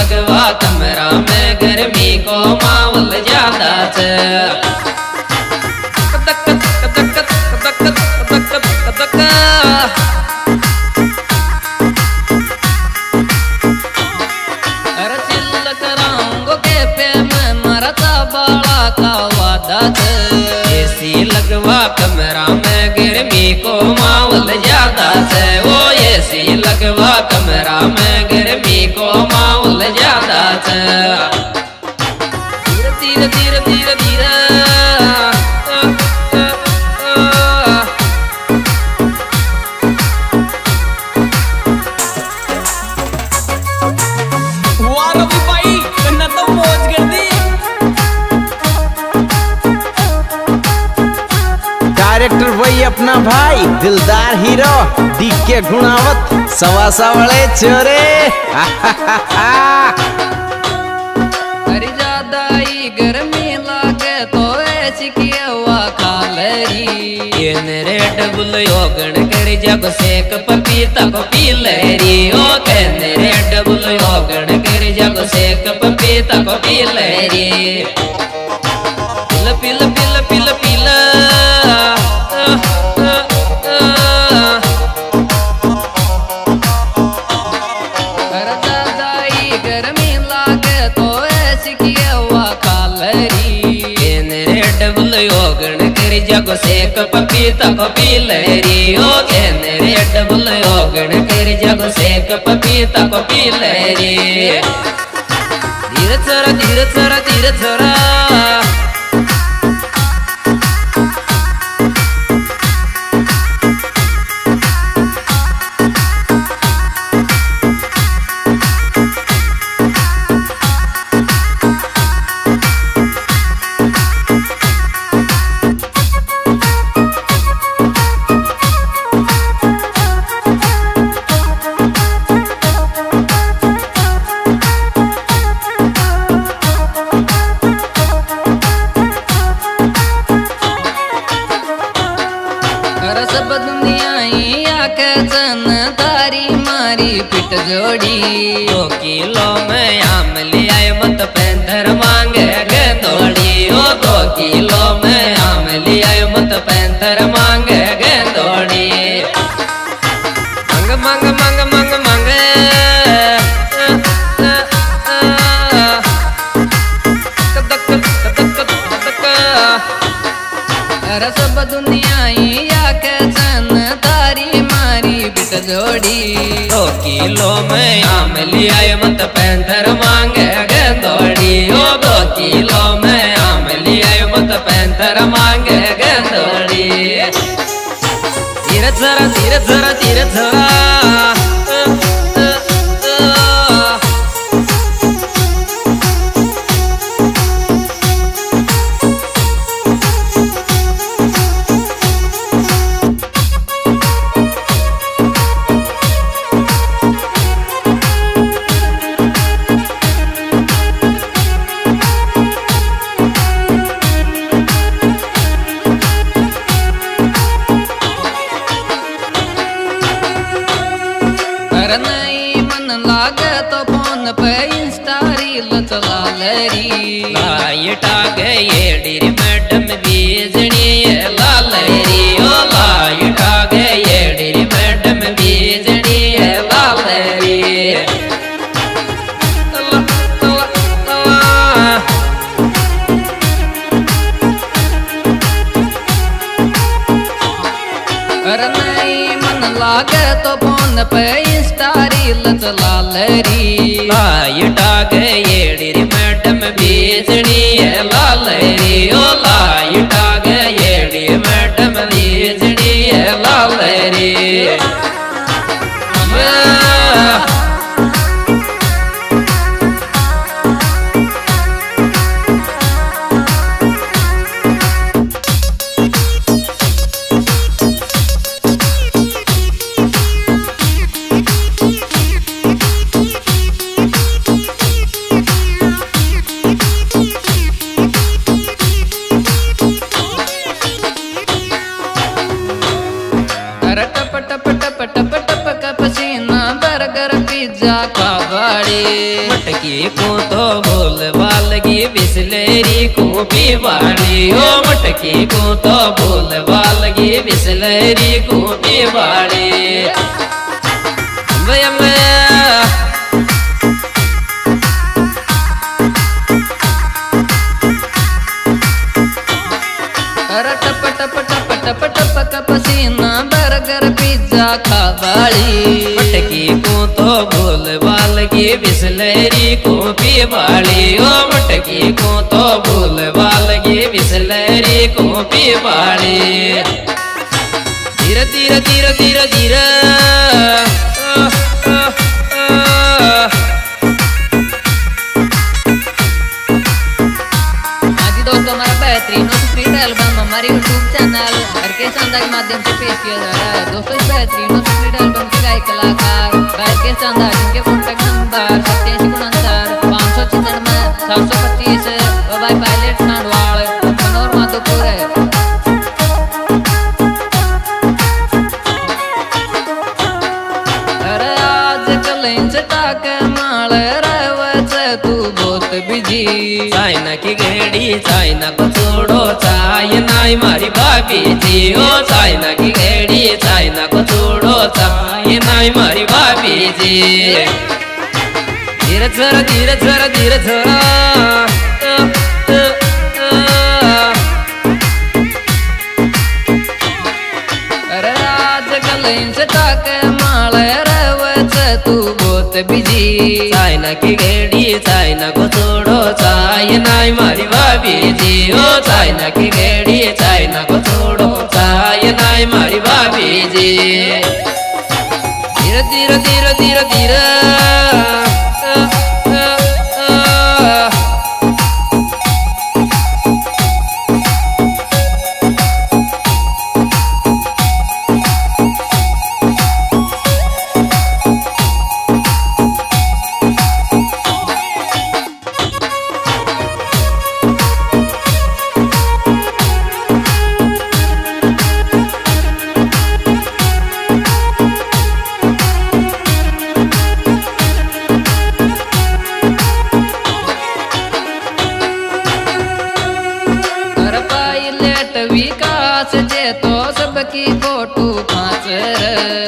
लगवा कमरा में गर्मी को माहौल ज्यादा छे। अरे चिल्ल कराऊंगो कैफे में मरता बाला का वादा छे। एसी लगवा कमरा में गर्मी को माहौल ज्यादा छे। वो एसी लगवा कमरा में गर्मी को माहौल ज्यादा छे। धीरे धीरे धीरे धीरे डायरेक्टर वही अपना भाई दिलदार हीरो डीके गुणावत सवासा वाले छोरे। अरे ज्यादा ही गर्मी लागे तो ऐसी की हवा खा लेरी। ये रेड बुल योगन कर जब सेक पपीता को पी लेरी। ओ कहने रेड बुल योगन कर जब सेक पपीता को पी लेरी। पिल पिल पिल पिल पिल जग सेक पपीता को पी लेरी। ओ कहने रेड बुल योगन कर जग सेक पपीता को पी लेरी। धीरे छोरा धीरे छोरा धीरे छोरा सब दुनिया आके चन तारी मारी पिट जोड़ी। 2 किलो में आम ले आए मत पैंथर मांगे गेंदोड़ी। ओ 2 किलो में आम ले आए मत पैंथर मांगे गेंदोड़ी। मंग मंग मंग मंग मंगे अरे सब दुनिया आके चन तारी मारी बिट जोड़ी। 2 किलो में आम ले आए मत पैंथर मांगे गेंदोड़ी। ओ 2 किलो में आम ले आए मत पैंथर मांगे गेंदोड़ी। धीरे छोरा धीरे छोरा धीरे छोरा नहीं मन लागे तो फोन पे इंस्टा रील चला लेरी। लाइट आ गई डिरी मैडम बीजनी लालेरी। ओ लाइट आ गई डिरी मैडम बीजनी लालेरी। अरे नहीं मन लागे तो फोन पे इंस्टा रील चला लेरी। लाइट आ गई डिरी मैडम बीजनी लालेरी। ओ लाइट आ गई डिरी मैडम बीजनी लालेरी। टप टप टप टप टप का पसीना बर्गर पिज्जा का बड़ी मटकी को तो भूल बालगी बिस्लेरी को पिवाड़ी ओ मटकी को तो भूल बालगी बिस्लेरी को पिवाड़ी भैया टप टप टप टप टप का पसीना बर्गर पिज्जा खावाली मटकी को तो भूल बालगी बिस्लेरी को पिवाड़ी ओ मटकी को तो भूल बालगी बिस्लेरी को पिवाड़ी धीरे धीरे धीरे धीरे धीरे दोस्तों हमारा बेहतरीन स्ट्रीट एल्बम हमारे यूट्यूब चैनल के शानदार के माध्यम से पेश किया जा रहा है। दोस्तों इस बेहतरीन स्ट्रीट एल्बम के गायक कलाकार के शानदार जिनके कॉन्टैक्ट नंबर 8769 596 725 बाई पायलट नानवाड़ मनोर माधोपुर है। अरे आज कल के माल तू बहुत बिजी चाइना की गेड़ी चाइना को छोड़ो चाइना मारी भाभी जी ओ चाइना की गेड़ी चाइना को छोड़ो चाइना मारी भाभी जी धीरे धीरे धीरे धीरे धीरे धीरे अरे आज कल इनसे ताके माल तू बहुत बिजी चाइना की गेड़ी चाइना को छोड़ो चाइना मारी भाभी जी ओ चाइना की गेड़ी चाइना को छोड़ो चाइना मारी भाभी जी धीरे धीरे धीरे धीरे धीरे तो सबकी फोटो खांच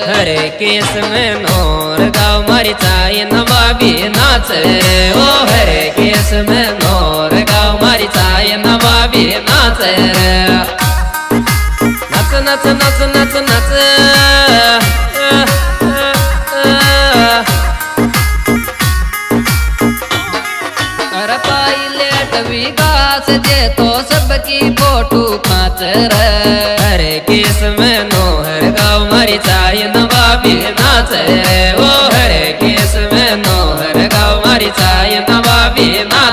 हरे केस में नोर गाँव मारी चाय नवाबी नाच रे ओ हरे केस में नोर गाँव मारी चाय नवाबी नाच रे नच नच नच नच नच अरे पायलट विकास जे तो सबकी फोटो खांच रे हरे केस में नोहर गाँव मारी चाय नवाबी नाच रे ओ हरे केस में नोहर गाँव मारी चाय नवाबी नाच